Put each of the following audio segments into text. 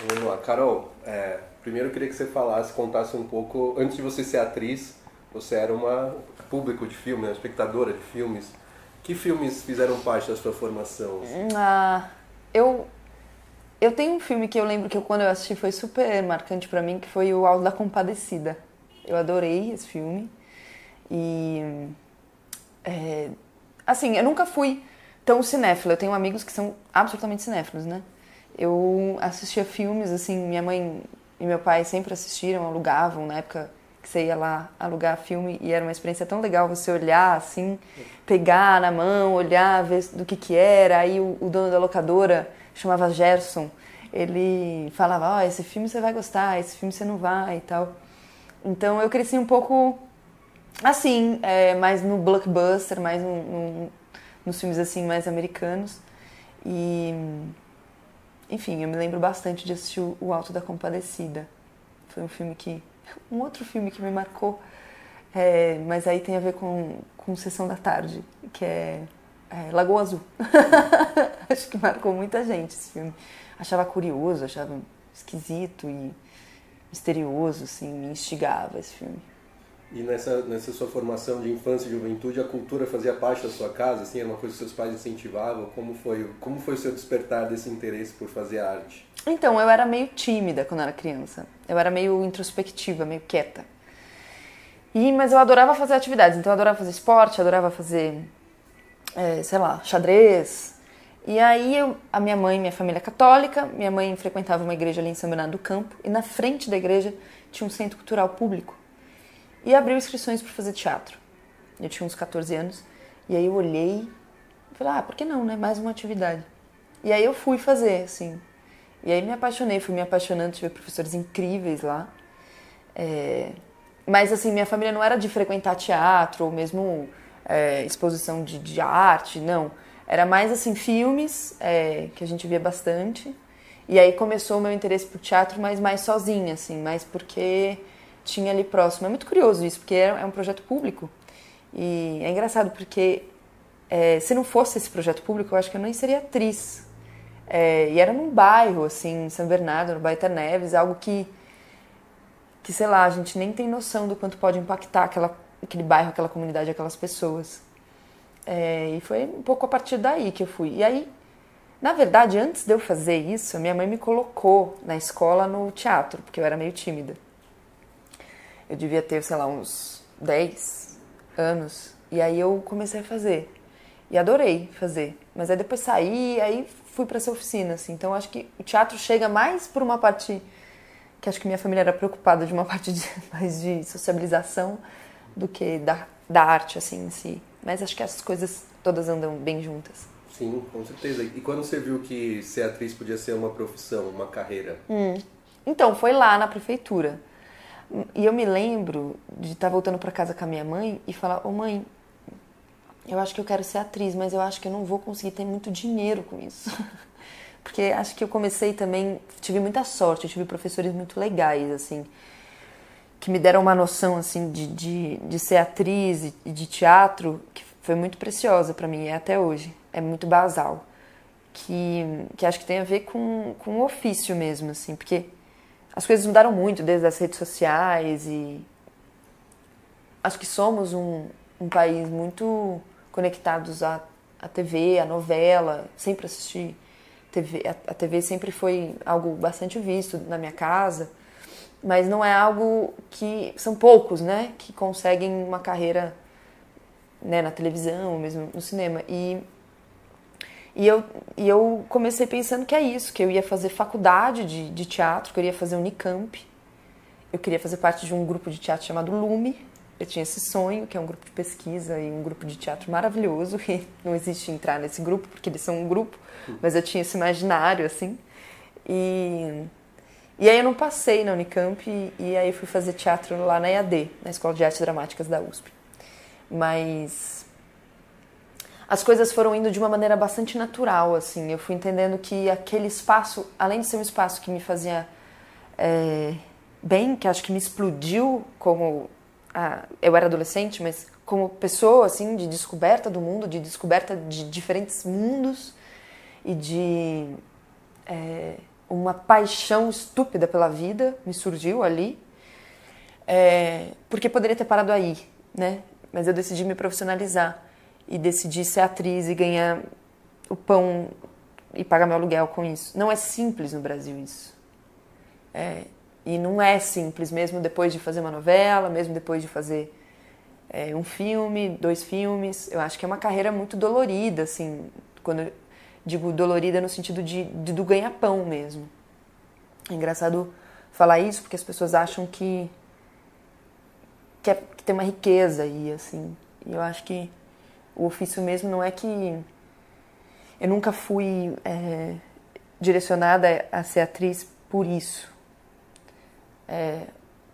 Vamos lá, Carol, primeiro eu queria que você contasse um pouco, antes de você ser atriz, você era uma público de filme, uma espectadora de filmes. Que filmes fizeram parte da sua formação? Ah, eu, eu tenho um filme que eu lembro que quando eu assisti foi super marcante pra mim, que foi o Auto da Compadecida. Eu adorei esse filme. E, é, assim, eu nunca fui tão cinéfila. Eu tenho amigos que são absolutamente cinéfilos, né? Eu assistia filmes, assim, minha mãe e meu pai sempre assistiram, alugavam, na época que você ia lá alugar filme, e era uma experiência tão legal você olhar, assim, pegar na mão, olhar, ver do que era. Aí o dono da locadora, chamava Gerson, ele falava, ó, esse filme você vai gostar, esse filme você não vai e tal. Então eu cresci um pouco assim, mais no blockbuster, mais nos filmes assim mais americanos. E, enfim, eu me lembro bastante de assistir o Alto da Compadecida. Foi um outro filme que me marcou, mas aí tem a ver com Sessão da Tarde, que é Lagoa Azul. Acho que marcou muita gente esse filme. Achava curioso, achava esquisito e misterioso, assim, me instigava esse filme. E nessa sua formação de infância e juventude, a cultura fazia parte da sua casa? Assim, era uma coisa que seus pais incentivavam? Como foi o seu despertar desse interesse por fazer arte? Então, eu era meio tímida quando era criança. Eu era meio introspectiva, meio quieta. Mas eu adorava fazer atividades. Então, eu adorava fazer esporte, adorava fazer, sei lá, xadrez. E aí, a minha família é católica, minha mãe frequentava uma igreja ali em São Bernardo do Campo, e na frente da igreja tinha um centro cultural público. E abriu inscrições para fazer teatro. Eu tinha uns 14 anos. E aí eu olhei e falei, por que não, né? Mais uma atividade. E aí eu fui fazer, assim. E aí me apaixonei, fui me apaixonando, tive professores incríveis lá. Mas, assim, minha família não era de frequentar teatro ou mesmo exposição de arte, não. Era mais, assim, filmes, que a gente via bastante. E aí começou o meu interesse por teatro, mas mais sozinha, assim, mais porque tinha ali próximo. É muito curioso isso, porque é um projeto público. E é engraçado porque se não fosse esse projeto público, eu acho que eu nem seria atriz. E era num bairro, assim, em São Bernardo, no Baeta Neves, algo que, sei lá, a gente nem tem noção do quanto pode impactar aquele bairro, aquela comunidade, aquelas pessoas. E foi um pouco a partir daí que eu fui. E aí, na verdade, antes de eu fazer isso, a minha mãe me colocou na escola no teatro, porque eu era meio tímida. Eu devia ter, sei lá, uns 10 anos. E aí eu comecei a fazer. E adorei fazer. Mas aí depois saí, aí fui pra essa oficina, assim. Então acho que o teatro chega mais por uma parte que acho que minha família era preocupada de uma parte mais de sociabilização do que da arte, assim, em si. Mas acho que essas coisas todas andam bem juntas. Sim, com certeza. E quando você viu que ser atriz podia ser uma profissão, uma carreira? Então, foi lá na prefeitura. E eu me lembro de estar voltando para casa com a minha mãe e falar, ô mãe, eu acho que eu quero ser atriz, mas eu acho que eu não vou conseguir ter muito dinheiro com isso. Porque acho que eu comecei também, tive muita sorte, eu tive professores muito legais, assim, que me deram uma noção, assim, de ser atriz e de teatro, que foi muito preciosa para mim, é até hoje, é muito basal. Que acho que tem a ver com o ofício mesmo, assim, porque as coisas mudaram muito desde as redes sociais e acho que somos um país muito conectados à TV, à novela, sempre assisti TV. A TV sempre foi algo bastante visto na minha casa, mas não é algo que... São poucos, né, que conseguem uma carreira, né, na televisão, mesmo no cinema. E eu comecei pensando que é isso, que eu ia fazer faculdade de teatro, que eu ia fazer Unicamp. Eu queria fazer parte de um grupo de teatro chamado Lume. Eu tinha esse sonho, que é um grupo de pesquisa e um grupo de teatro maravilhoso. E não existe entrar nesse grupo, porque eles são um grupo, mas eu tinha esse imaginário, assim. E aí eu não passei na Unicamp e aí fui fazer teatro lá na EAD, na Escola de Artes Dramáticas da USP. Mas as coisas foram indo de uma maneira bastante natural, assim. Eu fui entendendo que aquele espaço, além de ser um espaço que me fazia bem, que acho que me explodiu como... eu era adolescente, mas como pessoa, assim, de descoberta do mundo, de descoberta de diferentes mundos e de uma paixão estúpida pela vida me surgiu ali, porque poderia ter parado aí, né? Mas eu decidi me profissionalizar e decidi ser atriz e ganhar o pão e pagar meu aluguel com isso. Não é simples no Brasil isso. E não é simples mesmo depois de fazer uma novela, mesmo depois de fazer um filme, 2 filmes. Eu acho que é uma carreira muito dolorida, assim, quando eu digo dolorida no sentido do ganha-pão mesmo. É engraçado falar isso porque as pessoas acham que tem uma riqueza aí, assim. E eu acho que o ofício mesmo não é que... Eu nunca fui direcionada a ser atriz por isso.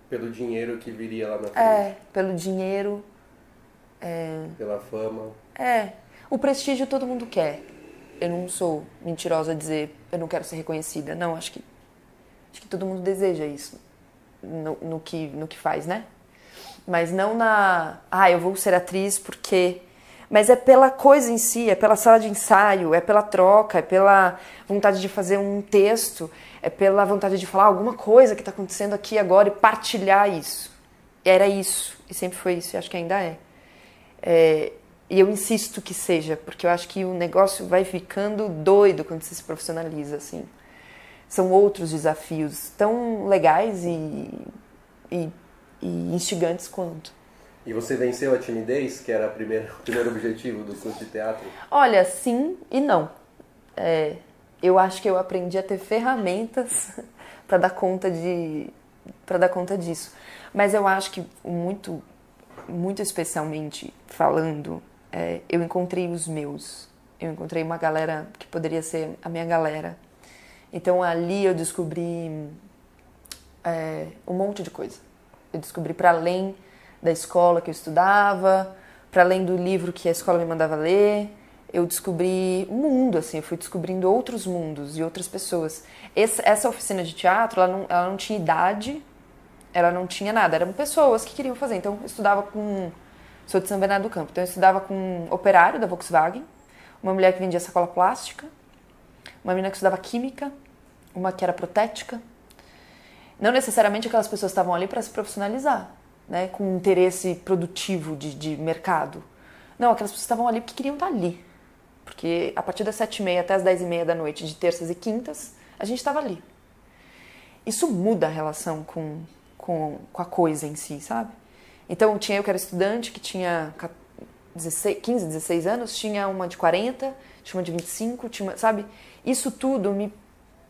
Pelo dinheiro que viria lá na frente. Pelo dinheiro. Pela fama. O prestígio todo mundo quer. Eu não sou mentirosa a dizer eu não quero ser reconhecida. Não, acho que todo mundo deseja isso no que faz, né? Mas não eu vou ser atriz porque... Mas é pela coisa em si, é pela sala de ensaio, é pela troca, é pela vontade de fazer um texto, é pela vontade de falar alguma coisa que está acontecendo aqui agora e partilhar isso. Era isso, e sempre foi isso, e acho que ainda é. E eu insisto que seja, porque eu acho que o negócio vai ficando doido quando você se profissionaliza, assim. São outros desafios tão legais e instigantes quanto. E você venceu a timidez, que era o primeiro objetivo do curso de teatro? Olha, sim e não. Eu acho que eu aprendi a ter ferramentas para dar conta disso. Mas eu acho que muito, muito especialmente falando, eu encontrei os meus. Eu encontrei uma galera que poderia ser a minha galera. Então ali eu descobri um monte de coisa. Eu descobri para além da escola que eu estudava, para além do livro que a escola me mandava ler, eu descobri um mundo, assim, eu fui descobrindo outros mundos e outras pessoas. Essa oficina de teatro, ela não tinha idade, ela não tinha nada, eram pessoas que queriam fazer. Então eu estudava sou de São Bernardo do Campo, então eu estudava com um operário da Volkswagen, uma mulher que vendia sacola plástica, uma menina que estudava química, uma que era protética. Não necessariamente aquelas pessoas estavam ali para se profissionalizar, né, com um interesse produtivo de mercado. Não, aquelas pessoas estavam ali porque queriam estar ali. Porque a partir das 7h30 até as 10h30 da noite, de terças e quintas, a gente estava ali. Isso muda a relação com a coisa em si, sabe? Então, tinha eu que era estudante, que tinha 15, 16 anos, tinha uma de 40, tinha uma de 25, sabe? Isso tudo me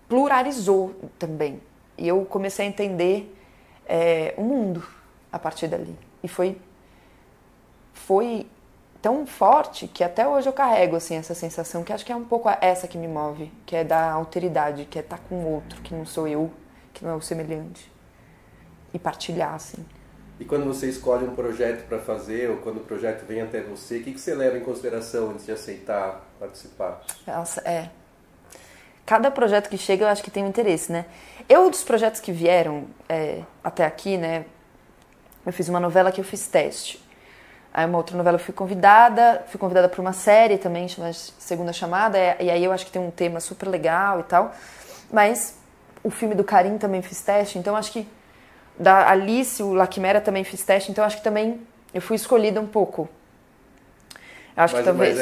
pluralizou também. E eu comecei a entender o mundo a partir dali. E foi tão forte que até hoje eu carrego assim, essa sensação, que acho que é um pouco essa que me move, que é da alteridade, que é estar com o outro, que não sou eu, que não é o semelhante. E partilhar, assim. E quando você escolhe um projeto para fazer, ou quando o projeto vem até você, o que você leva em consideração antes de aceitar participar? Nossa, cada projeto que chega eu acho que tem um interesse, né? Dos projetos que vieram até aqui, né? Eu fiz uma novela que eu fiz teste. Aí uma outra novela eu fui convidada para uma série também, chamada Segunda Chamada, e aí eu acho que tem um tema super legal e tal. Mas o filme do Karim também fiz teste, então acho que da Alice, o Laquimera também fiz teste, então acho que também eu fui escolhida um pouco. Acho que talvez...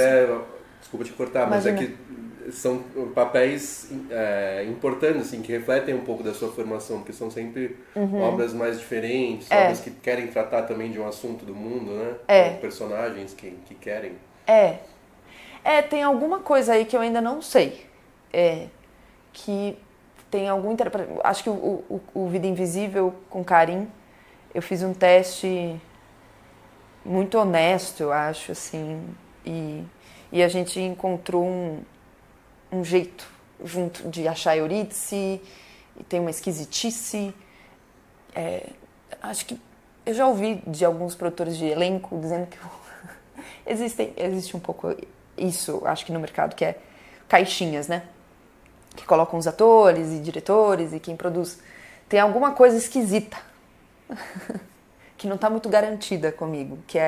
Desculpa te cortar, mas é que são papéis importantes, assim, que refletem um pouco da sua formação, porque são sempre obras mais diferentes, obras que querem tratar também de um assunto do mundo, né? Personagens que querem. Tem alguma coisa aí que eu ainda não sei. Que tem algum... Acho que o Vida Invisível com Karim, eu fiz um teste muito honesto, eu acho, assim, e a gente encontrou um jeito junto de achar Eurídice, e tem uma esquisitice. Acho que eu já ouvi de alguns produtores de elenco dizendo que existe um pouco isso, acho que no mercado, que é caixinhas, né? Que colocam os atores e diretores e quem produz. Tem alguma coisa esquisita que não está muito garantida comigo, que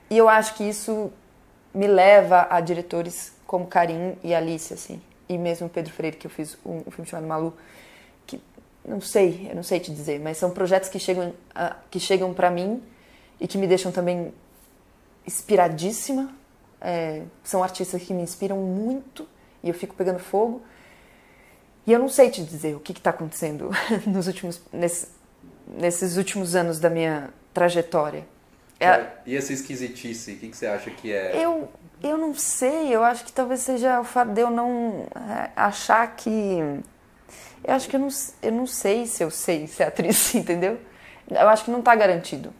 e eu acho que isso me leva a diretores como Karim e Alice, assim. e mesmo o Pedro Freire, que eu fiz um filme chamado Malu, que eu não sei te dizer, mas são projetos que chegam pra mim e que me deixam também inspiradíssima. São artistas que me inspiram muito e eu fico pegando fogo. E eu não sei te dizer o que está acontecendo nesses últimos anos da minha trajetória. E essa esquisitice, o que você acha que é? Eu não sei, eu acho que talvez seja o fato de eu não achar que... Eu acho que eu não sei se eu sei ser atriz, entendeu? Eu acho que não está garantido.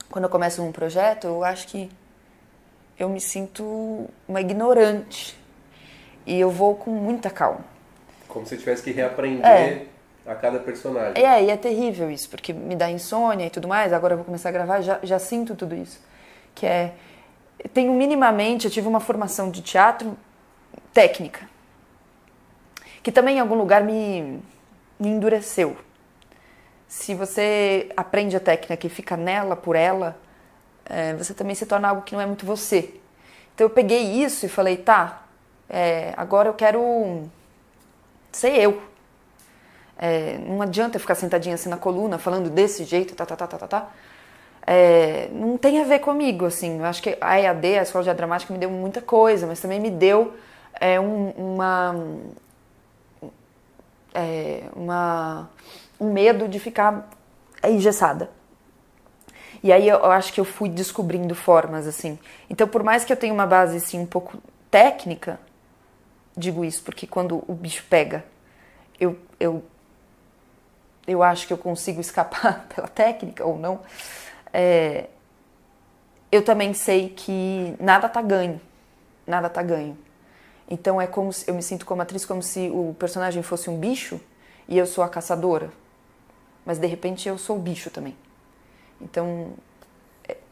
Quando eu começo um projeto, eu acho que eu me sinto uma ignorante. E eu vou com muita calma. Como se tivesse que reaprender a cada personagem. E é terrível isso, porque me dá insônia e tudo mais. Agora eu vou começar a gravar, já sinto tudo isso. Eu tive uma formação de teatro técnica, que também em algum lugar me endureceu. Se você aprende a técnica e fica nela, por ela, você também se torna algo que não é muito você. Então eu peguei isso e falei, agora eu quero ser eu. Não adianta eu ficar sentadinha assim na coluna, falando desse jeito, não tem a ver comigo, assim. Eu acho que a EAD, a Escola de Arte Dramática, me deu muita coisa, mas também me deu um medo de ficar engessada. E aí eu acho que eu fui descobrindo formas, assim. Então, por mais que eu tenha uma base, assim, um pouco técnica, digo isso, porque quando o bicho pega, eu acho que eu consigo escapar pela técnica ou não. Eu também sei que nada tá ganho. Nada tá ganho. Então é como se, eu me sinto como atriz como se o personagem fosse um bicho e eu sou a caçadora. Mas de repente eu sou o bicho também. Então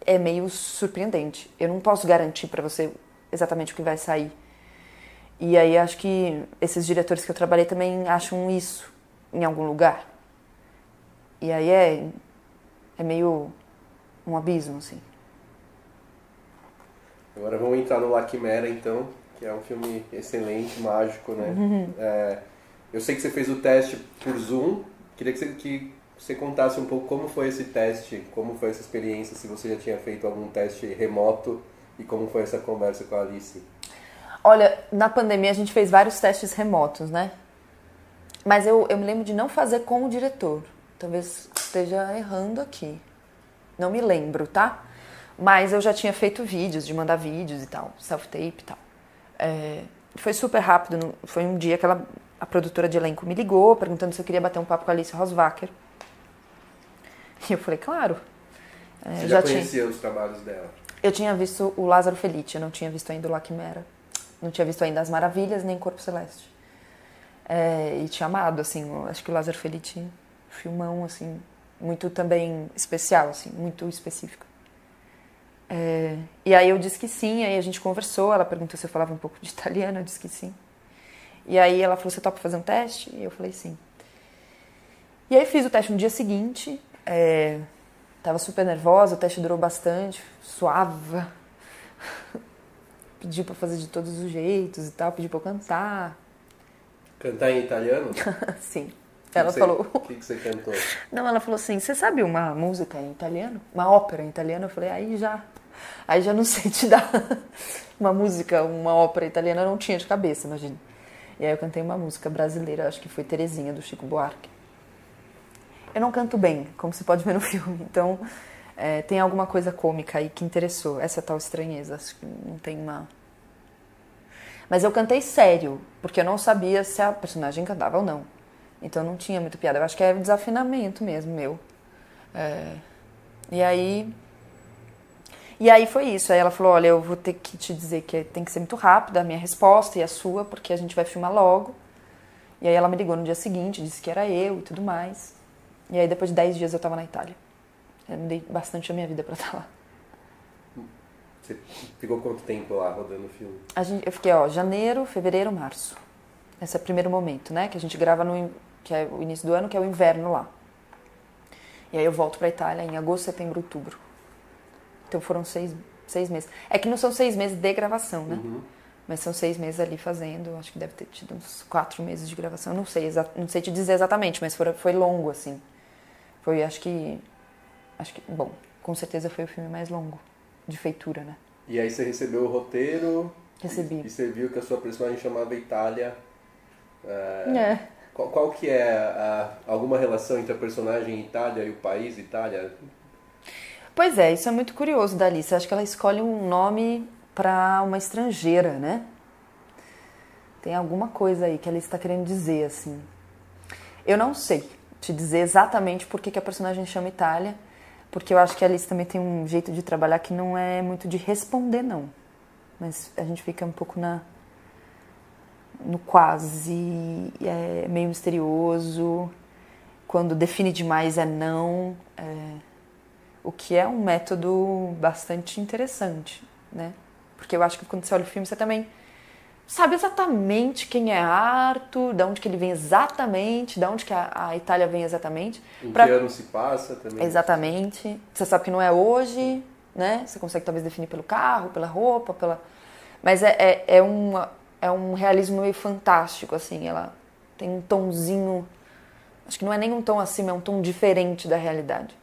é meio surpreendente. Eu não posso garantir pra você exatamente o que vai sair. E aí acho que esses diretores que eu trabalhei também acham isso em algum lugar. E aí é meio um abismo, assim. Agora vamos entrar no La Chimera, então, que é um filme excelente, mágico, né? Eu sei que você fez o teste por Zoom. Queria que você contasse um pouco como foi esse teste, como foi essa experiência, se você já tinha feito algum teste remoto e como foi essa conversa com a Alice. Olha, na pandemia a gente fez vários testes remotos, né? Mas eu me lembro de não fazer com o diretor. Talvez esteja errando aqui. Não me lembro, tá? Mas eu já tinha feito vídeos, de mandar vídeos e tal, self-tape e tal. Foi super rápido. Foi um dia que a produtora de elenco me ligou, perguntando se eu queria bater um papo com a Alice Rosvacher. E eu falei, claro. Você já conhecia os trabalhos dela? Eu tinha visto o Lázaro Felice, eu não tinha visto ainda o La Chimera. Não tinha visto ainda As Maravilhas, nem Corpo Celeste. E tinha amado, assim, acho que o Lázaro Felice, filmão, assim, muito também especial, assim, muito específico. E aí eu disse que sim, aí a gente conversou, ela perguntou se eu falava um pouco de italiano, eu disse que sim. E aí ela falou, você topa fazer um teste? E eu falei sim. E aí fiz o teste no dia seguinte, tava super nervosa, o teste durou bastante, suava. Pediu pra fazer de todos os jeitos e tal, pediu pra eu cantar. Cantar em italiano? Sim. Ela falou... O que você cantou? Não, ela falou assim, você sabe uma música em italiano? Uma ópera em italiano? Eu falei, aí já não sei te dar uma música, uma ópera italiana, eu não tinha de cabeça, imagina. E aí eu cantei uma música brasileira, acho que foi Terezinha, do Chico Buarque. Eu não canto bem, como você pode ver no filme, então tem alguma coisa cômica aí que interessou, essa tal estranheza, acho que não tem uma... Mas eu cantei sério, porque eu não sabia se a personagem cantava ou não. Então não tinha muita piada. Eu acho que é desafinamento mesmo, meu. E aí foi isso. Aí ela falou, olha, eu vou ter que te dizer que tem que ser muito rápida a minha resposta e a sua, porque a gente vai filmar logo. E aí ela me ligou no dia seguinte, disse que era eu e tudo mais. E aí depois de 10 dias eu tava na Itália. Eu mudei bastante a minha vida pra estar lá. Você ficou quanto tempo lá rodando o filme? Eu fiquei, janeiro, fevereiro, março. Esse é o primeiro momento, né? Que a gente grava que é o início do ano, que é o inverno lá. E aí eu volto pra Itália em agosto, setembro, outubro. Então foram 6 meses. É que não são 6 meses de gravação, né? Mas são 6 meses ali fazendo, acho que deve ter tido uns 4 meses de gravação, não sei, não sei te dizer exatamente, mas foi longo, assim. Foi, acho que, bom, com certeza foi o filme mais longo de feitura, né? E aí você recebeu o roteiro... Recebi. E você viu que a sua personagem chamava Itália. É. Qual que é alguma relação entre a personagem Itália e o país Itália? Pois é, isso é muito curioso da Alice. Acho que ela escolhe um nome para uma estrangeira, né? Tem alguma coisa aí que ela está querendo dizer, assim. Eu não sei te dizer exatamente por que a personagem chama Itália, porque eu acho que a Alice também tem um jeito de trabalhar que não é muito de responder, não. Mas a gente fica um pouco no quase, é meio misterioso. Quando define demais é não. O que é um método bastante interessante, né? Porque eu acho que quando você olha o filme, você também sabe exatamente quem é Arthur, de onde que ele vem exatamente, de onde que a Itália vem exatamente. Em que ano se passa também. Exatamente. Você sabe que não é hoje, né? Você consegue talvez definir pelo carro, pela roupa, Mas é um realismo meio fantástico, assim. Ela tem um tomzinho... Acho que não é nem um tom acima, é um tom diferente da realidade.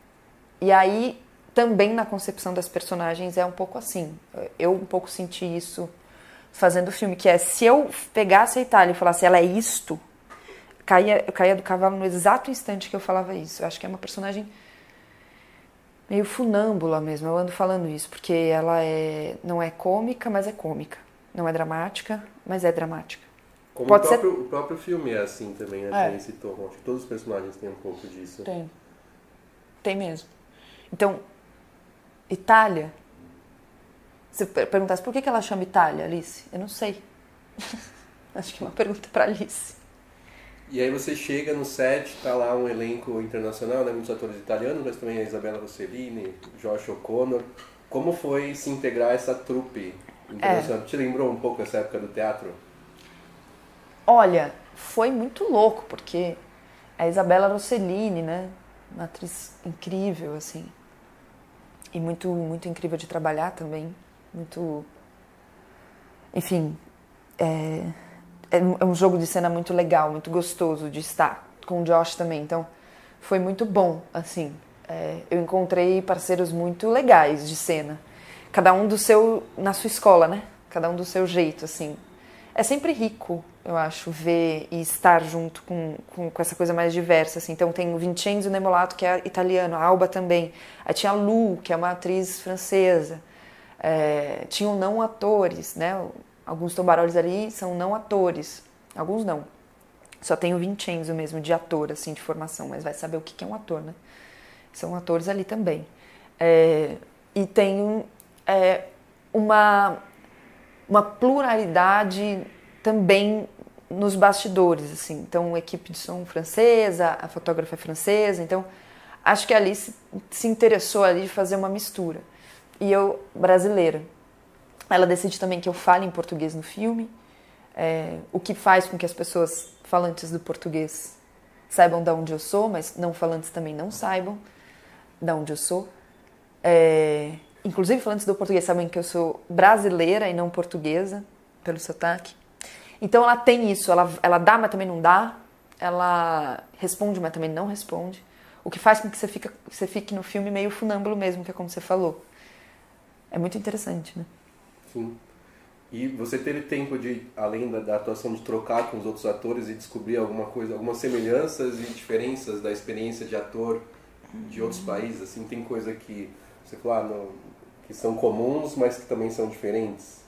E aí, também na concepção das personagens é um pouco assim. Eu um pouco senti isso fazendo o filme, que é, se eu pegasse a Itália e falasse, ela é isto, eu caía do cavalo no exato instante que eu falava isso. Eu acho que é uma personagem meio funâmbula mesmo, eu ando falando isso, porque ela não é cômica, mas é cômica. Não é dramática, mas é dramática. Como o próprio filme é assim também, né? Tem esse tom. Acho que todos os personagens têm um pouco disso. Tem mesmo. Então, Itália... Se perguntasse por que ela chama Itália, Alice, eu não sei. Acho que é uma pergunta para Alice. E aí você chega no set, tá lá um elenco internacional, né? Muitos atores italianos, mas também a Isabella Rossellini, Josh O'Connor. Como foi se integrar a essa trupe internacional? Te lembrou um pouco essa época do teatro? Olha, foi muito louco, porque a Isabella Rossellini, né? Uma atriz incrível, assim. E muito, muito incrível de trabalhar também. Muito... Enfim, é um jogo de cena muito legal, muito gostoso de estar. Com o Josh também, então foi muito bom, assim. Eu encontrei parceiros muito legais de cena. Cada um na sua escola, né? Cada um do seu jeito, assim. É sempre rico, eu acho, ver e estar junto com essa coisa mais diversa, assim. Então tem o Vincenzo Nemolato, que é italiano, a Alba também. Aí tinha a Lu, que é uma atriz francesa. Tinham não atores, né? Alguns tombarolhos ali são não atores, alguns não. Só tem o Vincenzo mesmo, de ator, assim, de formação, mas vai saber o que é um ator, né? São atores ali também. E tem uma pluralidade também nos bastidores, assim. Então, a equipe de som francesa, a fotógrafa é francesa, então acho que a Alice se interessou ali de fazer uma mistura. E eu, brasileira. Ela decide também que eu fale em português no filme, o que faz com que as pessoas falantes do português saibam de onde eu sou, mas não falantes também não saibam de onde eu sou. Inclusive, falantes do português sabem que eu sou brasileira e não portuguesa, pelo sotaque. Então, ela tem isso, ela dá, mas também não dá, ela responde, mas também não responde, o que faz com que você fique no filme meio funâmbulo mesmo, que é como você falou. É muito interessante, né? Sim. E você teve tempo de, além da atuação, de trocar com os outros atores e descobrir alguma coisa, algumas semelhanças e diferenças da experiência de ator de outros países? Assim, tem coisa que você falou, que são comuns, mas que também são diferentes?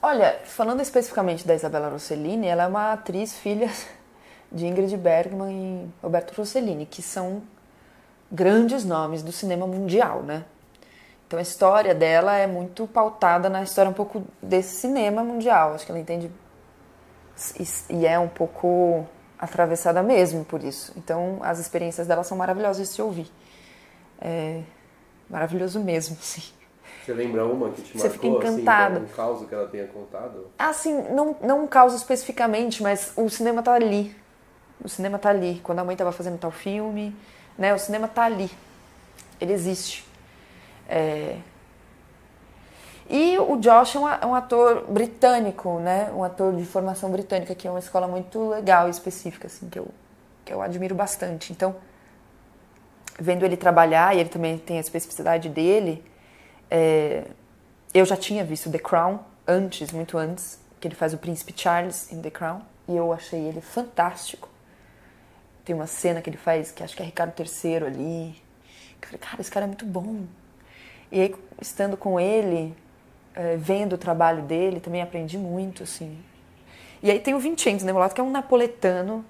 Olha, falando especificamente da Isabella Rossellini, ela é uma atriz filha de Ingrid Bergman e Roberto Rossellini, que são grandes nomes do cinema mundial, né? Então a história dela é muito pautada na história um pouco desse cinema mundial. Acho que ela entende e é um pouco atravessada mesmo por isso. Então as experiências dela são maravilhosas de se ouvir. Maravilhoso mesmo, sim. Você lembra uma que te marcou? Você fica encantada. Assim, um caso que ela tenha contado? Assim, não um caso especificamente, mas o cinema tá ali. O cinema tá ali. Quando a mãe tava fazendo tal filme, né? O cinema tá ali. Ele existe. E o Josh é um ator britânico, né? Um ator de formação britânica, que é uma escola muito legal e específica, assim, que eu admiro bastante. Então, vendo ele trabalhar, e ele também tem a especificidade dele, eu já tinha visto The Crown antes, muito antes, que ele faz o Príncipe Charles em The Crown, e eu achei ele fantástico. Tem uma cena que ele faz, que acho que é Ricardo III ali, que eu falei, cara, esse cara é muito bom. E aí, estando com ele, vendo o trabalho dele, também aprendi muito, assim. E aí tem o Vincenzo Nemolato, que é um napoletano,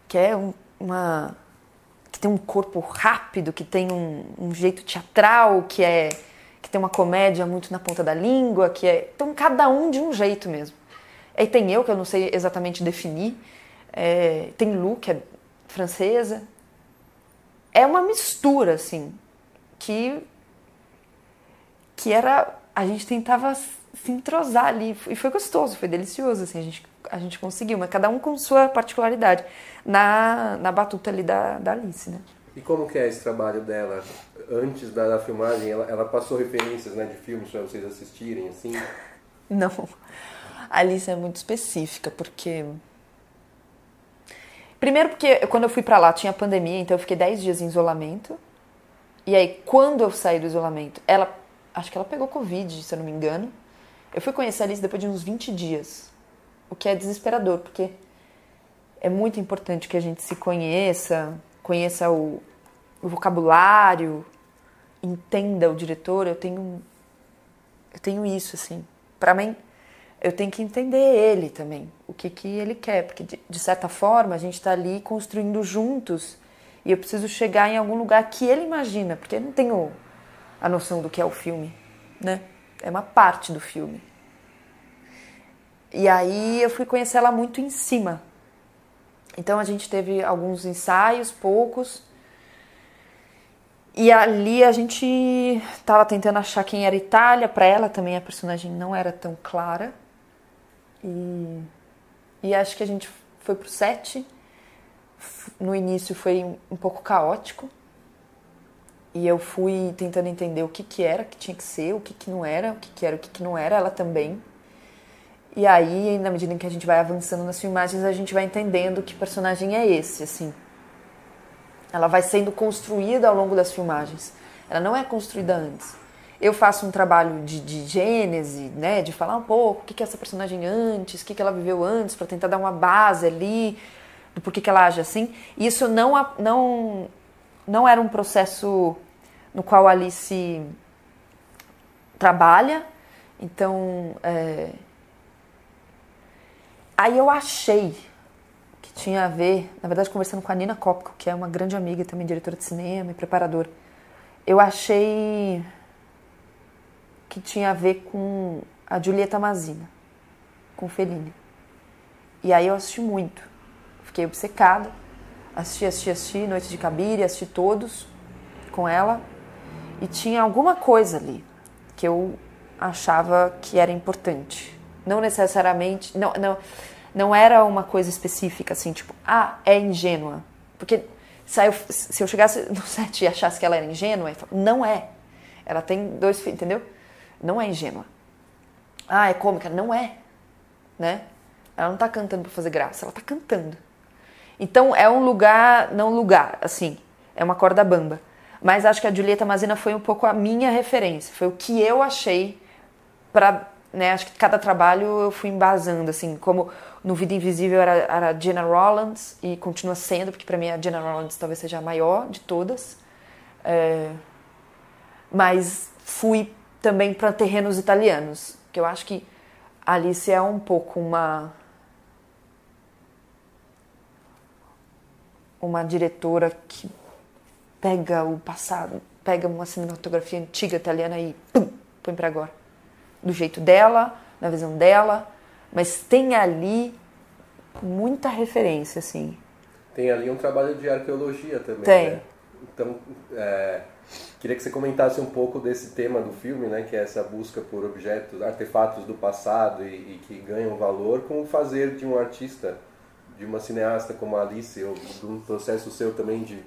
que é que tem um corpo rápido, que tem um jeito teatral, que tem uma comédia muito na ponta da língua, então cada um de um jeito mesmo. Aí tem eu, que eu não sei exatamente definir, tem Lu, que é francesa. É uma mistura, assim, que a gente tentava se entrosar ali, e foi gostoso, foi delicioso, assim, a gente conseguiu, mas cada um com sua particularidade, na batuta ali da Alice, né? E como que é esse trabalho dela? Antes da filmagem, ela passou referências, né, de filmes para vocês assistirem, assim? Não, a Alice é muito específica, porque... Primeiro porque quando eu fui pra lá tinha pandemia, então eu fiquei 10 dias em isolamento, e aí quando eu saí do isolamento, acho que ela pegou Covid, se eu não me engano. Eu fui conhecer a Alice depois de uns 20 dias, o que é desesperador, porque é muito importante que a gente se conheça o vocabulário, entenda o diretor. Eu tenho isso, assim. Pra mim, eu tenho que entender ele também, o que ele quer, porque de certa forma a gente tá ali construindo juntos e eu preciso chegar em algum lugar que ele imagina, porque eu não tenho a noção do que é o filme, né? É uma parte do filme. E aí eu fui conhecer ela muito em cima. Então a gente teve alguns ensaios, poucos. E ali a gente tava tentando achar quem era Itália. Pra ela também a personagem não era tão clara. E acho que a gente foi pro set. No início foi um pouco caótico. E eu fui tentando entender o que era, que tinha que ser, o que não era, o que era, o que não era, ela também. E aí, na medida em que a gente vai avançando nas filmagens, a gente vai entendendo que personagem é esse, assim. Ela vai sendo construída ao longo das filmagens. Ela não é construída antes. Eu faço um trabalho de gênese, né, de falar um pouco o que é essa personagem antes, o que ela viveu antes, para tentar dar uma base ali do porquê que ela age assim. E isso não era um processo no qual a Alice trabalha. Então, aí eu achei que tinha a ver, na verdade conversando com a Nina Kopko, que é uma grande amiga, também diretora de cinema e preparadora, eu achei que tinha a ver com a Giulietta Masina, com Fellini. E aí eu assisti muito, fiquei obcecada, assisti, Noite de Cabiria, assisti todos com ela, e tinha alguma coisa ali que eu achava que era importante. Não necessariamente, não era uma coisa específica, assim, tipo, é ingênua. Porque se eu chegasse no set e achasse que ela era ingênua, eu falava, não é. Ela tem 2 filhos, entendeu? Não é ingênua. É cômica, não é. Né? Ela não tá cantando pra fazer graça, ela tá cantando. Então é um lugar, assim, é uma corda bamba. Mas acho que a Giulietta Masina foi um pouco a minha referência, foi o que eu achei pra, né, acho que cada trabalho eu fui embasando, assim, como no Vida Invisível era a Gena Rowlands, e continua sendo, porque pra mim a Gena Rowlands talvez seja a maior de todas, mas fui também para terrenos italianos, que eu acho que a Alice é um pouco uma diretora que pega o passado, pega uma cinematografia antiga italiana e põe para agora. Do jeito dela, na visão dela, mas tem ali muita referência, assim. Tem ali um trabalho de arqueologia também, tem. Né? Então, queria que você comentasse um pouco desse tema do filme, né, que é essa busca por objetos, artefatos do passado e que ganham valor, com o fazer de um artista, de uma cineasta como a Alice, ou de um processo seu também de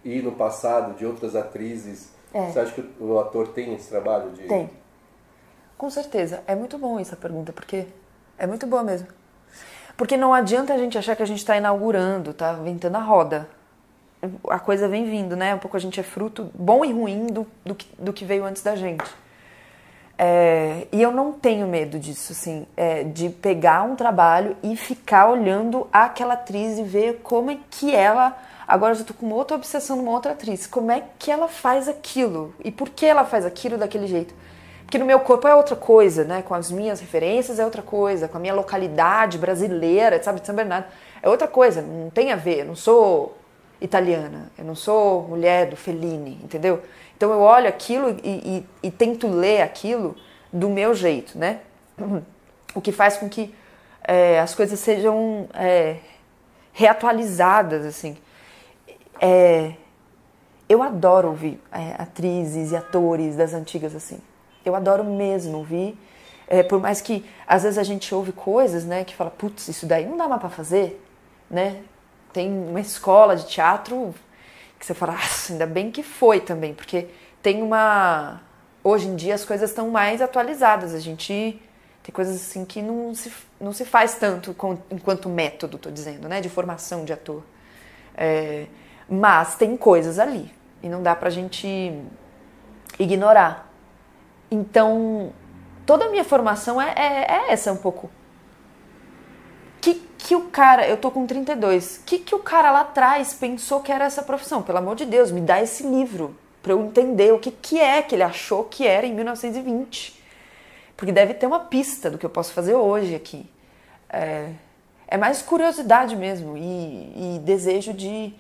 ir no passado, de outras atrizes. Você acha que o ator tem esse trabalho? Tem. Com certeza. É muito bom essa pergunta, porque é muito boa mesmo. Porque não adianta a gente achar que a gente está inaugurando, tá inventando a roda. A coisa vem vindo, né? Um pouco a gente é fruto bom e ruim do que veio antes da gente. E eu não tenho medo disso, assim, de pegar um trabalho e ficar olhando aquela atriz e ver como é que ela... Agora eu já tô com outra obsessão numa outra atriz. Como é que ela faz aquilo? E por que ela faz aquilo daquele jeito? Porque no meu corpo é outra coisa, né? Com as minhas referências é outra coisa. Com a minha localidade brasileira, sabe, de São Bernardo, é outra coisa. Não tem a ver. Eu não sou italiana. Eu não sou mulher do Fellini, entendeu? Então eu olho aquilo e tento ler aquilo do meu jeito, né? O que faz com que as coisas sejam reatualizadas, assim. Eu adoro ouvir atrizes e atores das antigas, assim. Eu adoro mesmo ouvir, por mais que às vezes a gente ouve coisas, né, que fala, putz, isso daí não dá mais pra fazer, né? Tem uma escola de teatro que você fala, ainda bem que foi também, porque tem uma... Hoje em dia as coisas estão mais atualizadas, a gente tem coisas assim que não se faz tanto enquanto método, tô dizendo, né, de formação de ator. Mas tem coisas ali e não dá pra gente ignorar. Então, toda a minha formação é essa um pouco. Que o cara, eu tô com 32, que o cara lá atrás pensou que era essa profissão? Pelo amor de Deus, me dá esse livro pra eu entender o que é que ele achou que era em 1920. Porque deve ter uma pista do que eu posso fazer hoje aqui. É mais curiosidade mesmo e desejo de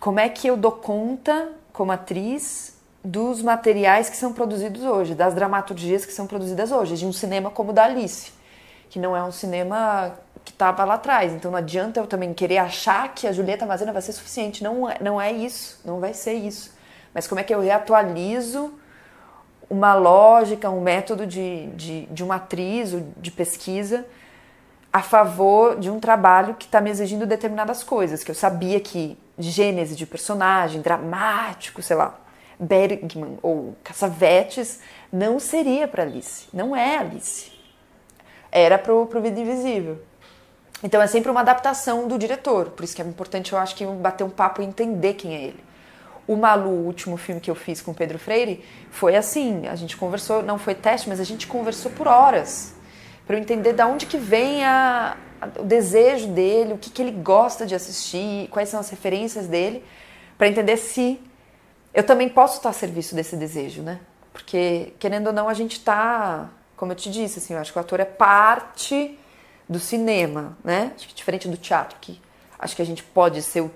como é que eu dou conta, como atriz, dos materiais que são produzidos hoje, das dramaturgias que são produzidas hoje, de um cinema como o da Alice, que não é um cinema que estava lá atrás. Então não adianta eu também querer achar que a Julieta Mazena vai ser suficiente. Não é isso, não vai ser isso. Mas como é que eu reatualizo uma lógica, um método de uma atriz ou de pesquisa a favor de um trabalho que está me exigindo determinadas coisas, que eu sabia que gênese de personagem, dramático, sei lá, Bergman ou Cassavetes não seria para Alice, não é Alice, era pro Vida Invisível. Então é sempre uma adaptação do diretor, por isso que é importante, eu acho, que bater um papo e entender quem é ele. O Malu, o último filme que eu fiz com o Pedro Freire, foi assim, a gente conversou, não foi teste, mas a gente conversou por horas, para eu entender de onde que vem o desejo dele, o que ele gosta de assistir, quais são as referências dele, para entender se eu também posso estar a serviço desse desejo, né? Porque, querendo ou não, a gente tá, como eu te disse, assim, eu acho que o ator é parte do cinema, né? Acho que diferente do teatro, que acho que a gente pode ser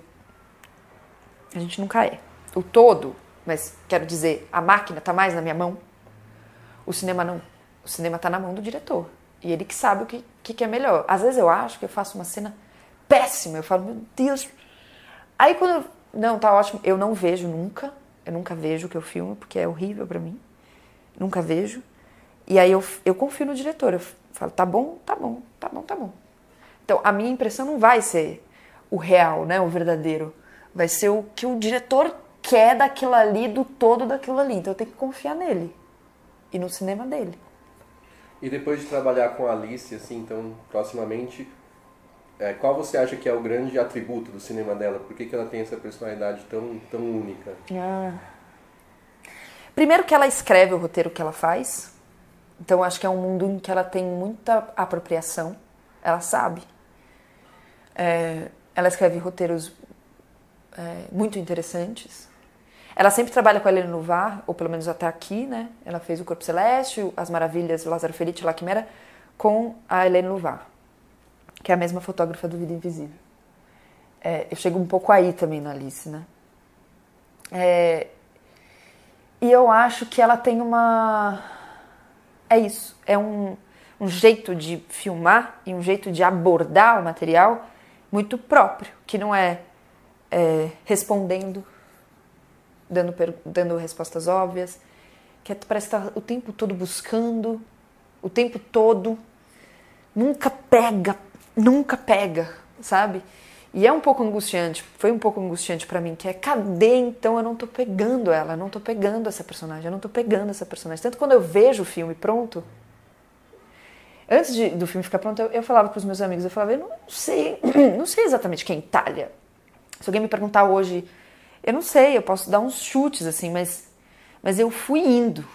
a gente nunca é o todo, mas quero dizer, a máquina tá mais na minha mão, o cinema não. O cinema tá na mão do diretor. E ele que sabe o que é melhor. Às vezes eu acho que eu faço uma cena péssima, eu falo, meu Deus. Aí quando não, tá ótimo, eu não vejo nunca. Eu nunca vejo o que eu filmo, porque é horrível pra mim. Nunca vejo. E aí eu confio no diretor. Eu falo, tá bom, tá bom, tá bom, tá bom. Então, a minha impressão não vai ser o real, né, o verdadeiro. Vai ser o que o diretor quer daquilo ali, do todo daquilo ali. Então, eu tenho que confiar nele. E no cinema dele. E depois de trabalhar com a Alice, assim, então, proximamente, qual você acha que é o grande atributo do cinema dela? Por que ela tem essa personalidade tão única? Primeiro que ela escreve o roteiro que ela faz. Então, acho que é um mundo em que ela tem muita apropriação. Ela sabe. Ela escreve roteiros muito interessantes. Ela sempre trabalha com a Hélène Louvart, ou pelo menos até aqui, né? Ela fez o Corpo Celeste, As Maravilhas, Lázaro Felice, La Quimera, com a Hélène Louvart, que é a mesma fotógrafa do Vida Invisível. Eu chego um pouco aí também na Alice, né? E eu acho que ela tem uma... É isso, é um jeito de filmar e um jeito de abordar o material muito próprio, que não é respondendo, dando respostas óbvias, que parece que está o tempo todo buscando, o tempo todo, nunca pega, sabe? E é um pouco angustiante, foi um pouco angustiante pra mim, que é, cadê então? Eu não tô pegando ela, eu não tô pegando essa personagem, eu não tô pegando essa personagem. Tanto quando eu vejo o filme pronto, antes do filme ficar pronto, eu falava pros meus amigos, eu falava, eu não sei, não sei exatamente quem é Itália. Se alguém me perguntar hoje, eu não sei, eu posso dar uns chutes, assim, mas eu fui indo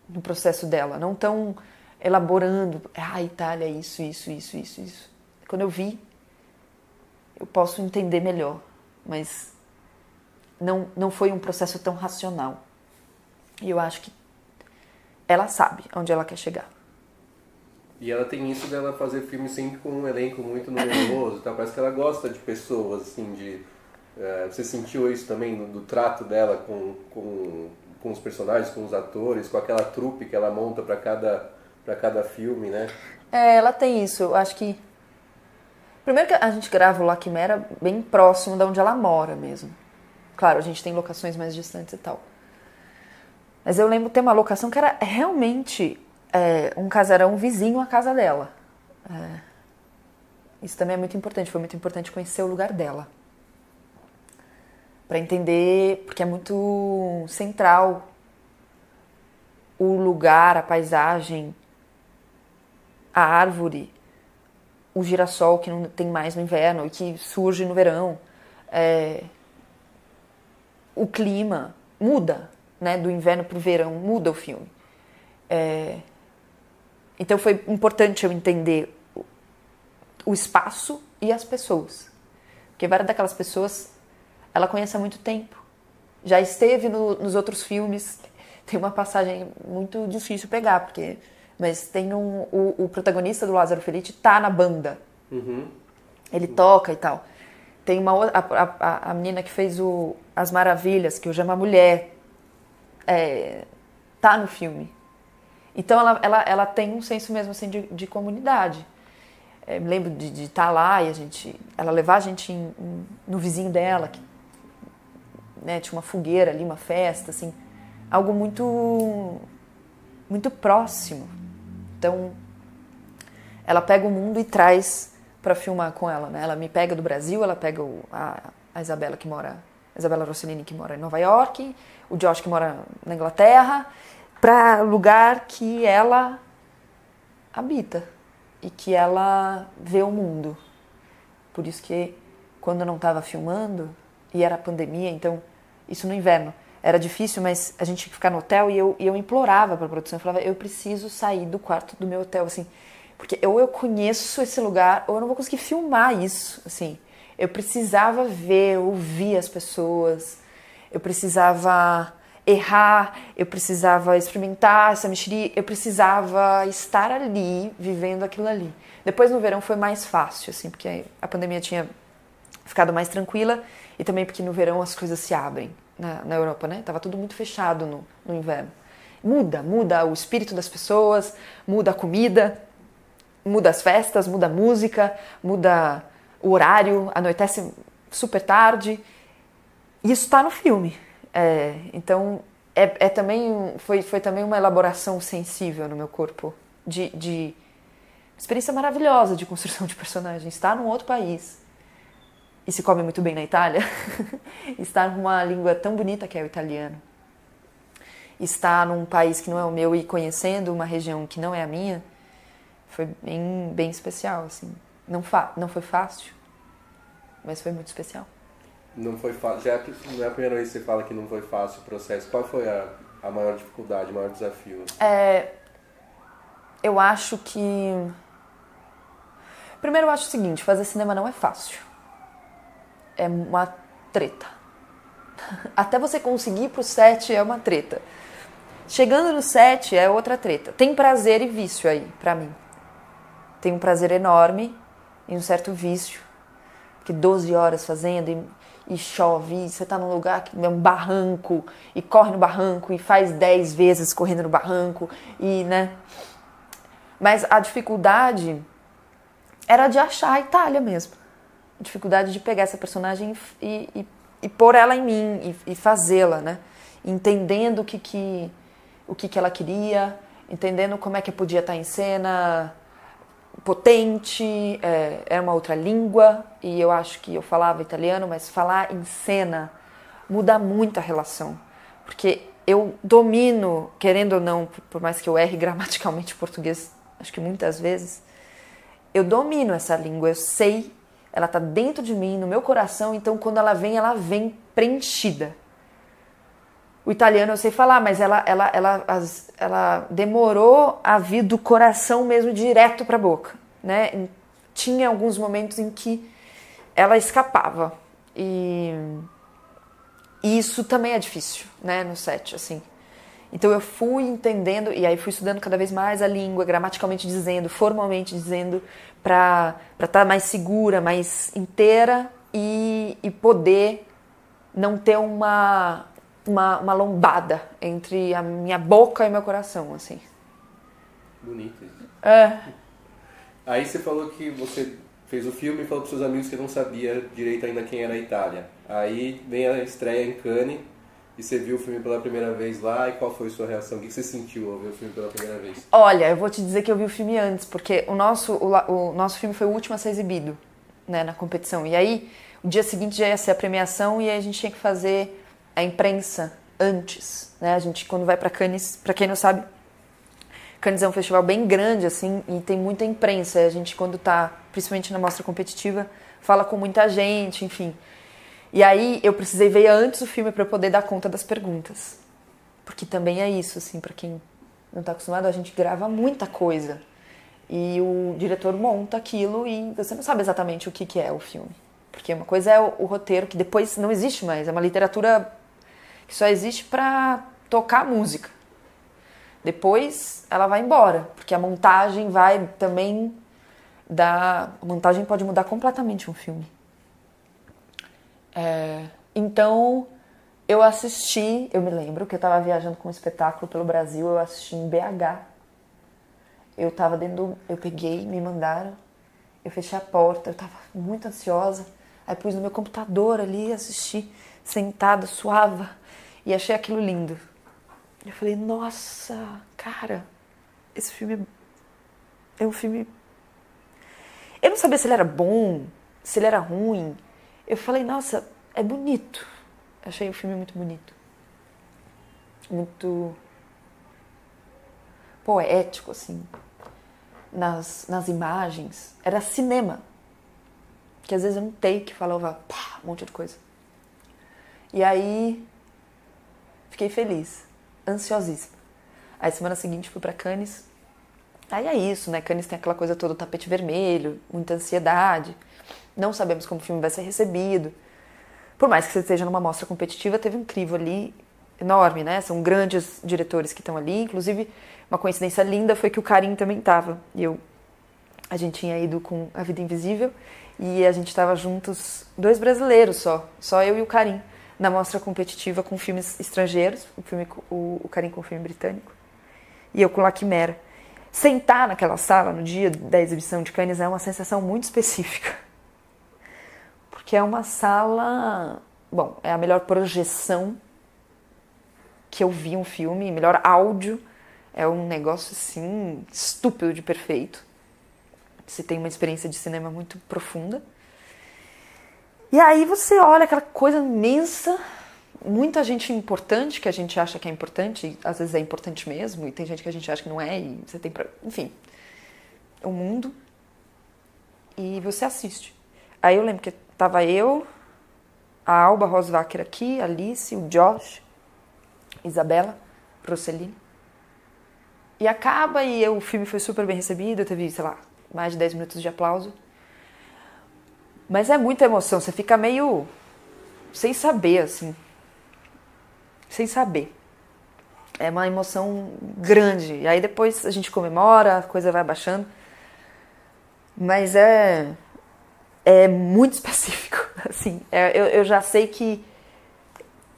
no processo dela, não tão elaborando, Itália, isso. Quando eu vi, eu posso entender melhor, mas não foi um processo tão racional. E eu acho que ela sabe onde ela quer chegar. E ela tem isso dela fazer filme sempre com um elenco muito numeroso, tá? Parece que ela gosta de pessoas, assim, você sentiu isso também do trato dela com os personagens, com os atores, com aquela trupe que ela monta para cada filme, né? Ela tem isso, eu acho que... Primeiro que a gente grava o La Quimera bem próximo de onde ela mora mesmo. Claro, a gente tem locações mais distantes e tal. Mas eu lembro de ter uma locação que era realmente um casarão vizinho à casa dela. Isso também é muito importante, foi muito importante conhecer o lugar dela. Para entender, porque é muito central o lugar, a paisagem, a árvore, o girassol que não tem mais no inverno e que surge no verão, o clima muda, né, do inverno para o verão, muda o filme. Então foi importante eu entender o espaço e as pessoas, porque várias daquelas pessoas ela conhece há muito tempo, já esteve nos outros filmes. Tem uma passagem muito difícil pegar, mas tem o protagonista do Lázaro Felice tá na banda. Uhum. Ele toca e tal. Tem uma outra, a menina que fez As Maravilhas, que hoje é uma mulher, tá no filme. Então ela tem um senso mesmo assim de comunidade. Me lembro de estar lá e ela levar a gente no vizinho dela, que, né, tinha uma fogueira ali, uma festa, assim, algo muito, muito próximo. Então, ela pega o mundo e traz para filmar com ela, né? Ela me pega do Brasil, ela pega a Isabela Isabela Rossellini, que mora em Nova York, o Josh, que mora na Inglaterra, para lugar que ela habita e que ela vê o mundo. Por isso que quando eu não estava filmando, e era pandemia, então isso no inverno era difícil, mas a gente tinha que ficar no hotel e eu implorava para a produção, eu falava, eu preciso sair do quarto do meu hotel, assim, porque ou eu conheço esse lugar ou eu não vou conseguir filmar isso, assim. Eu precisava ver, ouvir as pessoas, eu precisava errar, eu precisava experimentar essa mexeria, eu precisava estar ali, vivendo aquilo ali. Depois no verão foi mais fácil, assim, porque a pandemia tinha ficado mais tranquila e também porque no verão as coisas se abrem na Europa, né? Tava tudo muito fechado no inverno. Muda o espírito das pessoas, muda a comida, muda as festas, muda a música, muda o horário, anoitece super tarde. E isso está no filme. Então, foi também uma elaboração sensível no meu corpo, de experiência maravilhosa de construção de personagem. Estar num outro país e se come muito bem na Itália, estar numa língua tão bonita que é o italiano, estar num país que não é o meu e conhecendo uma região que não é a minha, foi bem especial, assim. Não foi fácil, mas foi muito especial. Não foi fácil. Já que não é a primeira vez que você fala que não foi fácil o processo, qual foi a maior dificuldade, o maior desafio? Eu acho que... Primeiro, eu acho o seguinte, fazer cinema não é fácil. É uma treta. Até você conseguir ir pro set é uma treta. Chegando no set é outra treta. Tem prazer e vício aí, pra mim. Tem um prazer enorme e um certo vício. Porque 12 horas fazendo e chove, e você tá num lugar que é um barranco, e corre no barranco, e faz 10 vezes correndo no barranco, e, né? Mas a dificuldade era de achar a Itália mesmo. A dificuldade de pegar essa personagem e pôr ela em mim, e fazê-la, né? Entendendo o que ela queria, entendendo como é que podia estar em cena, potente, era uma outra língua, e eu acho que eu falava italiano, mas falar em cena muda muito a relação. Porque eu domino, querendo ou não, por mais que eu erre gramaticalmente português, acho que muitas vezes, eu domino essa língua, eu sei, ela está dentro de mim, no meu coração, então quando ela vem preenchida. O italiano eu sei falar, mas ela demorou a vir do coração mesmo direto para a boca, né? Tinha alguns momentos em que ela escapava. E isso também é difícil, né, no set, assim. Então eu fui entendendo, e aí fui estudando cada vez mais a língua, gramaticalmente dizendo, formalmente dizendo, para estar mais segura, mais inteira e poder não ter uma lombada entre a minha boca e meu coração, assim. Bonito isso. É. Aí você falou que você fez o filme e falou para seus amigos que não sabia direito ainda quem era a Itália. Aí vem a estreia em Cannes e você viu o filme pela primeira vez lá, e qual foi a sua reação? O que você sentiu ao ver o filme pela primeira vez? Olha, eu vou te dizer que eu vi o filme antes, porque o nosso filme foi o último a ser exibido, né, na competição. E aí, o dia seguinte já ia ser a premiação e aí a gente tinha que fazer a imprensa antes, né? A gente, quando vai para Cannes, para quem não sabe, Cannes é um festival bem grande, assim, e tem muita imprensa. A gente, quando tá, principalmente na mostra competitiva, fala com muita gente, enfim. E aí eu precisei ver antes o filme para poder dar conta das perguntas. Porque também é isso, assim, para quem não tá acostumado, a gente grava muita coisa. E o diretor monta aquilo e você não sabe exatamente o que é o filme. Porque uma coisa é o roteiro, que depois não existe mais, é uma literatura que só existe para tocar música. Depois ela vai embora, porque a montagem vai também dar... A montagem pode mudar completamente um filme. Então, eu assisti, eu me lembro que eu estava viajando com um espetáculo pelo Brasil, eu assisti em BH. Eu peguei, me mandaram, eu fechei a porta, eu estava muito ansiosa, aí pus no meu computador ali, assisti, sentada, suava, e achei aquilo lindo. Eu falei, nossa, cara, esse filme é um filme... Eu não sabia se ele era bom, se ele era ruim. Eu falei, nossa, é bonito. Achei o filme muito bonito. Muito poético, assim. Nas imagens. Era cinema. Que às vezes eu não take, falava um monte de coisa. E aí, fiquei feliz. Ansiosíssima. Aí, semana seguinte, fui pra Cannes. Aí é isso, né? Cannes tem aquela coisa toda, o tapete vermelho, muita ansiedade. Não sabemos como o filme vai ser recebido. Por mais que você esteja numa mostra competitiva, teve um crivo ali enorme, né? São grandes diretores que estão ali. Inclusive, uma coincidência linda foi que o Karim também estava. A gente tinha ido com A Vida Invisível e a gente estava juntos, 2 brasileiros só eu e o Karim, na mostra competitiva com filmes estrangeiros, o Karim com filme britânico, e eu com La Quimera. Sentar naquela sala no dia da exibição de Cannes é uma sensação muito específica. Porque é uma sala... Bom, é a melhor projeção que eu vi um filme, melhor áudio. É um negócio, assim, estúpido de perfeito. Você tem uma experiência de cinema muito profunda. E aí você olha aquela coisa imensa, muita gente importante, que a gente acha que é importante, e às vezes é importante mesmo, e tem gente que a gente acha que não é, e você tem... Enfim, o mundo. E você assiste. Aí eu lembro que tava eu, a Alba Rosvacher aqui, a Alice, o Josh, Isabela, Rossellini. E acaba e o filme foi super bem recebido, teve, sei lá, mais de 10 minutos de aplauso. Mas é muita emoção, você fica meio sem saber, assim. Sem saber. É uma emoção grande. E aí depois a gente comemora, a coisa vai baixando. Mas é muito específico, assim. Eu já sei que...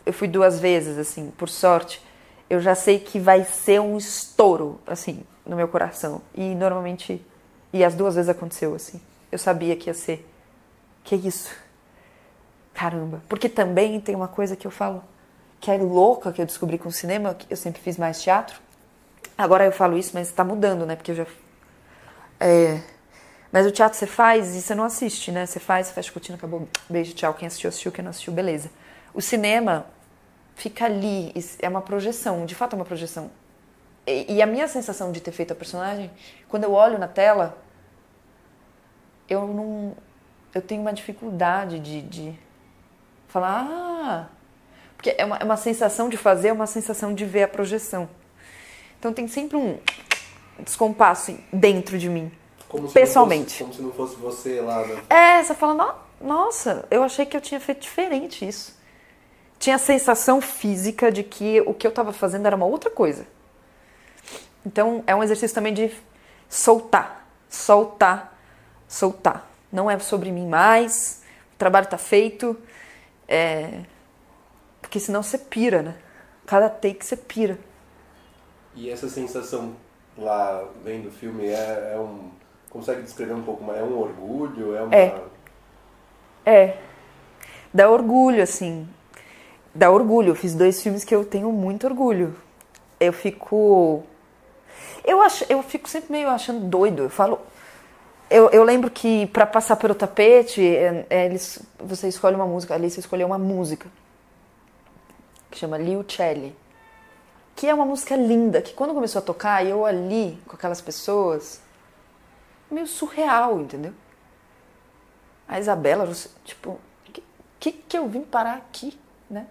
Eu fui 2 vezes, assim, por sorte. Eu já sei que vai ser um estouro, assim, no meu coração. E normalmente... E as 2 vezes aconteceu, assim. Eu sabia que ia ser. Que isso? Caramba. Porque também tem uma coisa que eu falo que é louca, que eu descobri com o cinema, que eu sempre fiz mais teatro. Agora eu falo isso, mas tá mudando, né? Porque eu já... Mas o teatro você faz e você não assiste, né? Você fecha a cortina, acabou, beijo, tchau. Quem assistiu, assistiu. Quem não assistiu, beleza. O cinema fica ali, é uma projeção, de fato é uma projeção. E a minha sensação de ter feito a personagem, quando eu olho na tela, eu tenho uma dificuldade de falar, porque é uma sensação de fazer, é uma sensação de ver a projeção. Então tem sempre um descompasso dentro de mim, como se pessoalmente. Como se não fosse você lá, né? Você fala, nossa, eu achei que eu tinha feito diferente isso. Tinha a sensação física de que o que eu estava fazendo era uma outra coisa. Então é um exercício também de soltar. Não é sobre mim mais, o trabalho está feito, porque senão você pira, né? Cada take você pira. E essa sensação lá, vendo o filme, consegue descrever um pouco mais? É um orgulho? Dá orgulho, assim. Dá orgulho. Eu fiz 2 filmes que eu tenho muito orgulho. Eu fico sempre meio achando doido. Eu lembro que para passar pelo tapete, você escolhe uma música. Ali você escolheu uma música que chama Liucelli, que é uma música linda, que quando começou a tocar, eu ali com aquelas pessoas, meio surreal, entendeu? A Isabela, tipo, que eu vim parar aqui, né?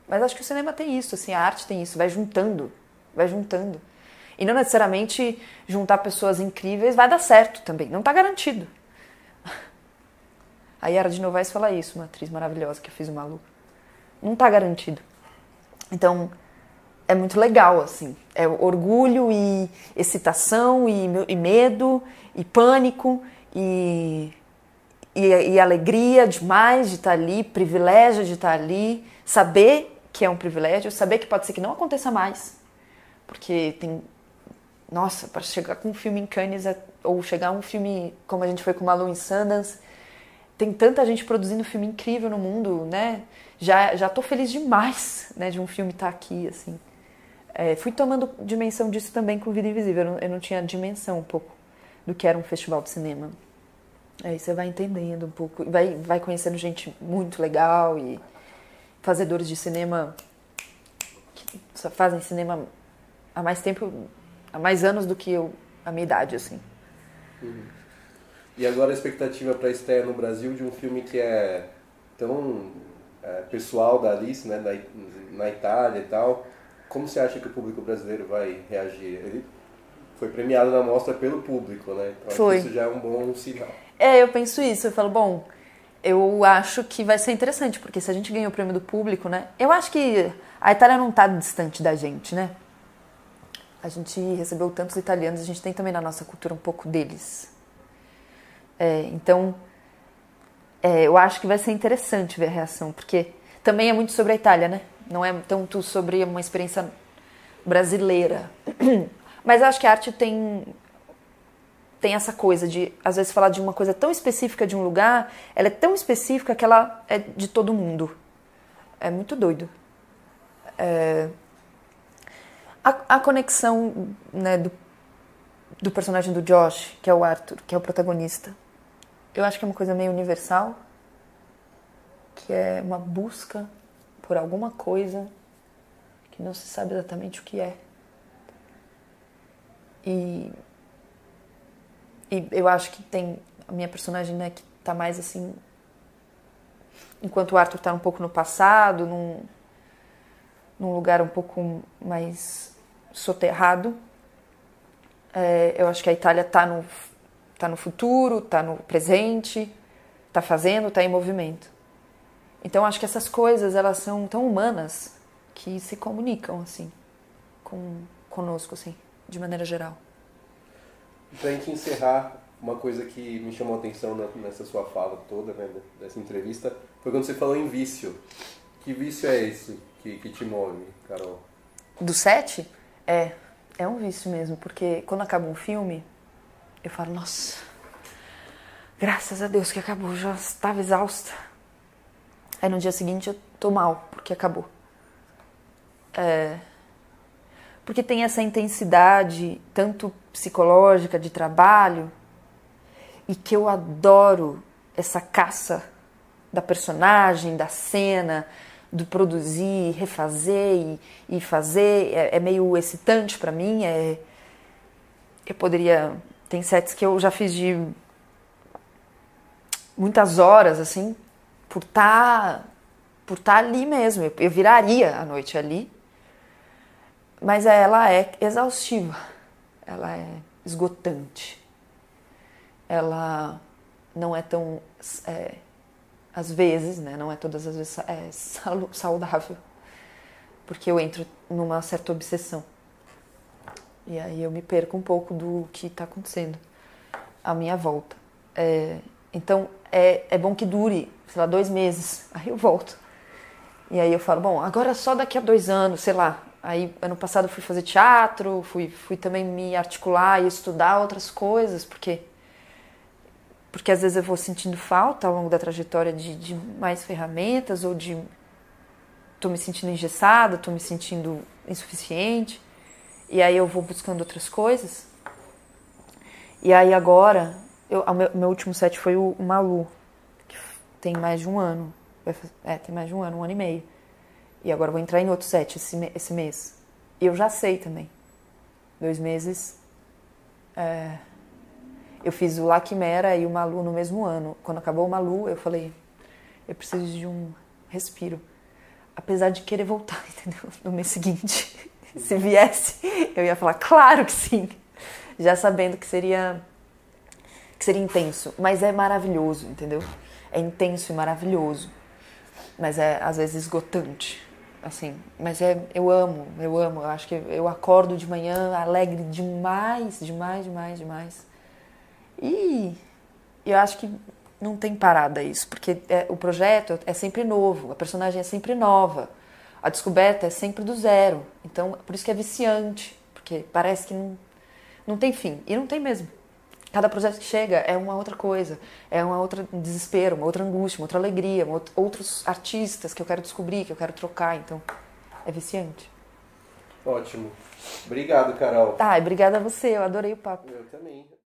Mas acho que o cinema tem isso, assim, a arte tem isso, vai juntando. E não necessariamente juntar pessoas incríveis vai dar certo também, não tá garantido. A Yara de Novaes fala isso, uma atriz maravilhosa que eu fiz o Maluco. Não tá garantido. Então, é muito legal, assim. É orgulho e excitação e medo e pânico e alegria demais de estar ali, privilégio de estar ali, saber que é um privilégio, saber que pode ser que não aconteça mais. Porque tem... Nossa, para chegar com um filme em Cannes, ou chegar um filme como a gente foi com o Malu em Sundance, tem tanta gente produzindo filme incrível no mundo, né? Já tô feliz demais, né, de um filme estar aqui, assim. Fui tomando dimensão disso também com Vida Invisível. Eu não tinha dimensão um pouco do que era um festival de cinema. Aí você vai entendendo um pouco, vai conhecendo gente muito legal e fazedores de cinema que só fazem cinema há mais tempo, há mais anos do que eu, a minha idade, assim. Uhum. E agora a expectativa para a estreia no Brasil de um filme que é tão pessoal da Alice, né, na Itália e tal. Como você acha que o público brasileiro vai reagir? Ele foi premiado na mostra pelo público, né? Então, foi. Acho que isso já é um bom sinal. Eu penso isso. Eu falo, bom, eu acho que vai ser interessante, porque se a gente ganhou o prêmio do público, né? Eu acho que a Itália não tá distante da gente, né? A gente recebeu tantos italianos, a gente tem também na nossa cultura um pouco deles. Então, eu acho que vai ser interessante ver a reação, porque também é muito sobre a Itália, né? Não é tanto sobre uma experiência brasileira. Mas eu acho que a arte tem essa coisa de, às vezes, falar de uma coisa tão específica de um lugar, ela é tão específica que ela é de todo mundo. É muito doido. A conexão, né, do personagem do Josh, que é o Arthur, que é o protagonista, eu acho que é uma coisa meio universal, que é uma busca por alguma coisa que não se sabe exatamente o que é. E eu acho que tem a minha personagem, né, que tá mais assim, enquanto o Arthur tá um pouco no passado, num lugar um pouco mais soterrado. Eu acho que a Itália tá no futuro, tá no presente, tá fazendo, tá em movimento. Então acho que essas coisas, elas são tão humanas que se comunicam, assim, conosco, assim, de maneira geral. Pra gente encerrar, uma coisa que me chamou a atenção nessa sua fala toda, né, dessa entrevista, foi quando você falou em vício. Que vício é esse que te move, Carol? Do set? É um vício mesmo, porque quando acaba um filme, eu falo, nossa, graças a Deus que acabou, eu já estava exausta. Aí no dia seguinte eu tô mal, porque acabou. Porque tem essa intensidade, tanto psicológica, de trabalho, e que eu adoro essa caça da personagem, da cena, do produzir, refazer e fazer, é meio excitante pra mim. Eu poderia... Tem sets que eu já fiz de muitas horas, assim, por tá ali mesmo. Eu viraria a noite ali. Mas ela é exaustiva. Ela é esgotante. Ela não é tão... às vezes, né? Não é todas as vezes saudável. Porque eu entro numa certa obsessão. E aí eu me perco um pouco do que está acontecendo à minha volta. Então, é bom que dure, sei lá, 2 meses. Aí eu volto. E aí eu falo, bom, agora só daqui a 2 anos, sei lá. Aí, ano passado, eu fui fazer teatro, fui também me articular e estudar outras coisas, porque às vezes eu vou sentindo falta ao longo da trajetória de mais ferramentas, ou tô me sentindo engessada, tô me sentindo insuficiente. E aí eu vou buscando outras coisas. E aí agora, meu último set foi o Malu, que tem mais de 1 ano. Tem mais de 1 ano, 1 ano e meio. E agora eu vou entrar em outro set esse mês. E eu já sei também. 2 meses. Eu fiz o La Quimera e o Malu no mesmo ano. Quando acabou o Malu, eu falei, eu preciso de um respiro. Apesar de querer voltar, entendeu? No mês seguinte. Se viesse, eu ia falar, claro que sim. Já sabendo que seria intenso. Mas é maravilhoso, entendeu? É intenso e maravilhoso. Mas é, às vezes, esgotante. Assim, mas eu amo. Eu acho que eu acordo de manhã alegre demais. E eu acho que não tem parada isso. Porque o projeto é sempre novo. A personagem é sempre nova. A descoberta é sempre do zero. Então, por isso que é viciante. Porque parece que não tem fim. E não tem mesmo. Cada projeto que chega é uma outra coisa. É uma outra desespero, uma outra angústia, uma outra alegria. Outros artistas que eu quero descobrir, que eu quero trocar. Então, é viciante. Ótimo. Obrigado, Carol. Obrigada a você. Eu adorei o papo. Eu também.